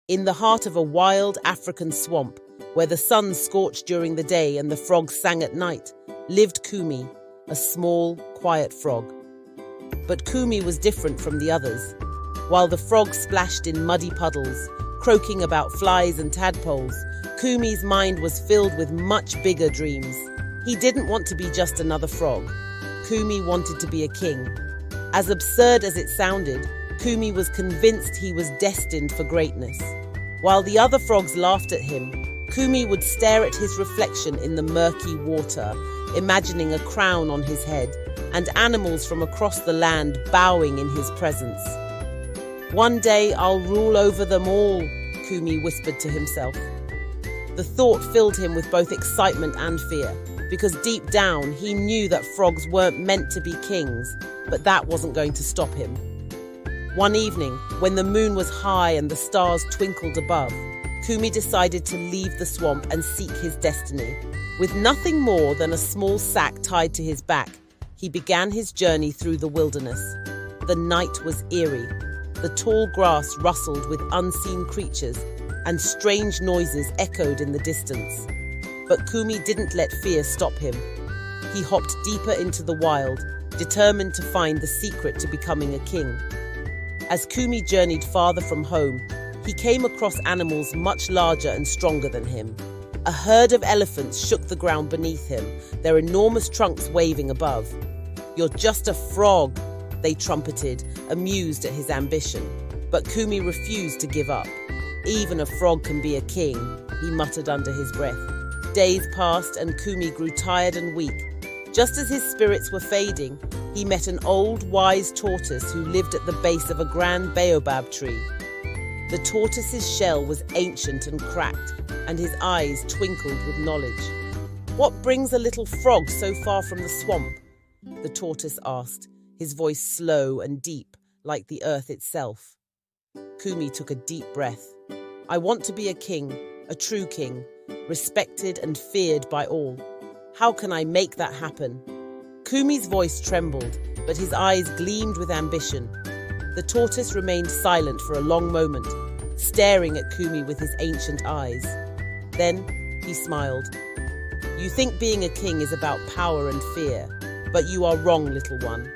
In the heart of a wild African swamp, where the sun scorched during the day and the frogs sang at night, lived Kumi, a small, quiet frog. But Kumi was different from the others. While the frogs splashed in muddy puddles, croaking about flies and tadpoles, Kumi's mind was filled with much bigger dreams. He didn't want to be just another frog. Kumi wanted to be a king. As absurd as it sounded, Kumi was convinced he was destined for greatness. While the other frogs laughed at him, Kumi would stare at his reflection in the murky water, imagining a crown on his head and animals from across the land bowing in his presence. "One day I'll rule over them all," Kumi whispered to himself. The thought filled him with both excitement and fear, because deep down he knew that frogs weren't meant to be kings, but that wasn't going to stop him. One evening, when the moon was high and the stars twinkled above, Kumi decided to leave the swamp and seek his destiny. With nothing more than a small sack tied to his back, he began his journey through the wilderness. The night was eerie. The tall grass rustled with unseen creatures, and strange noises echoed in the distance. But Kumi didn't let fear stop him. He hopped deeper into the wild, determined to find the secret to becoming a king. As Kumi journeyed farther from home, he came across animals much larger and stronger than him. A herd of elephants shook the ground beneath him, their enormous trunks waving above. "You're just a frog," they trumpeted, amused at his ambition. But Kumi refused to give up. "Even a frog can be a king," he muttered under his breath. Days passed and Kumi grew tired and weak. Just as his spirits were fading, he met an old wise tortoise who lived at the base of a grand baobab tree. The tortoise's shell was ancient and cracked, and his eyes twinkled with knowledge. "What brings a little frog so far from the swamp?" the tortoise asked, his voice slow and deep, like the earth itself. Kumi took a deep breath. "I want to be a king, a true king, respected and feared by all. How can I make that happen?" Kumi's voice trembled, but his eyes gleamed with ambition. The tortoise remained silent for a long moment, staring at Kumi with his ancient eyes. Then he smiled. "You think being a king is about power and fear, but you are wrong, little one.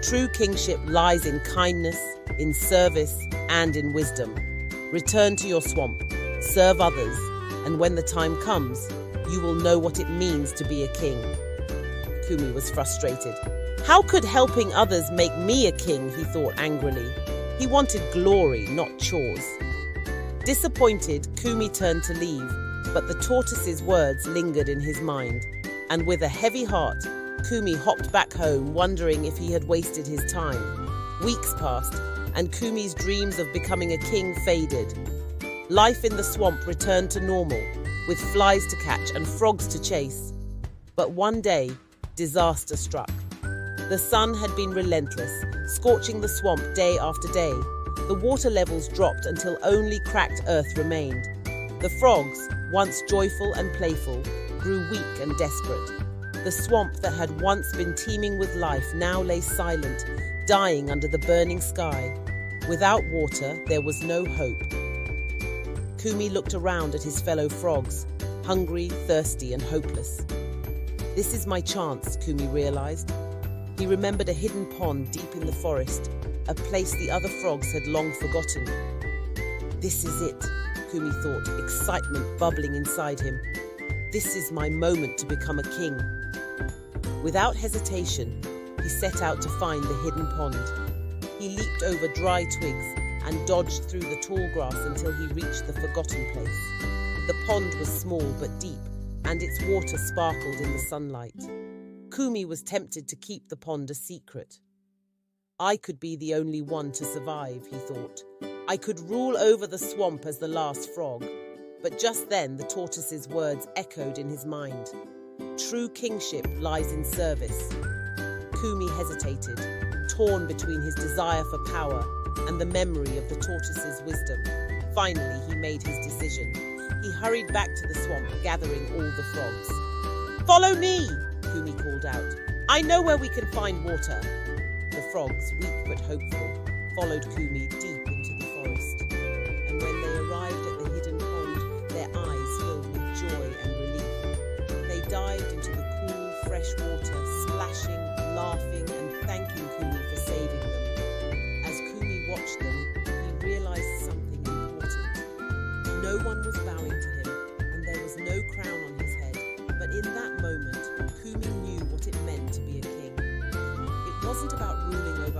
True kingship lies in kindness, in service, and in wisdom. Return to your swamp, serve others, and when the time comes, you will know what it means to be a king." Kumi was frustrated. How could helping others make me a king, he thought angrily. He wanted glory, not chores. Disappointed, Kumi turned to leave, but the tortoise's words lingered in his mind, and with a heavy heart, Kumi hopped back home, wondering if he had wasted his time. Weeks passed, and Kumi's dreams of becoming a king faded. Life in the swamp returned to normal, with flies to catch and frogs to chase. But one day, disaster struck. The sun had been relentless, scorching the swamp day after day. The water levels dropped until only cracked earth remained. The frogs, once joyful and playful, grew weak and desperate. The swamp that had once been teeming with life now lay silent, dying under the burning sky. Without water, there was no hope. Kumi looked around at his fellow frogs, hungry, thirsty, and hopeless. "This is my chance," Kumi realized. He remembered a hidden pond deep in the forest, a place the other frogs had long forgotten. "This is it," Kumi thought, excitement bubbling inside him. "This is my moment to become a king." Without hesitation, he set out to find the hidden pond. He leaped over dry twigs and dodged through the tall grass until he reached the forgotten place. The pond was small but deep, and its water sparkled in the sunlight. Kumi was tempted to keep the pond a secret. "I could be the only one to survive," he thought. "I could rule over the swamp as the last frog." But just then the tortoise's words echoed in his mind. "True kingship lies in service." Kumi hesitated, torn between his desire for power and the memory of the tortoise's wisdom. Finally, he made his decision. He hurried back to the swamp, gathering all the frogs. "Follow me!" Kumi called out. "I know where we can find water." The frogs, weak but hopeful, followed Kumi deep into the forest. And when they arrived wasn't about ruling over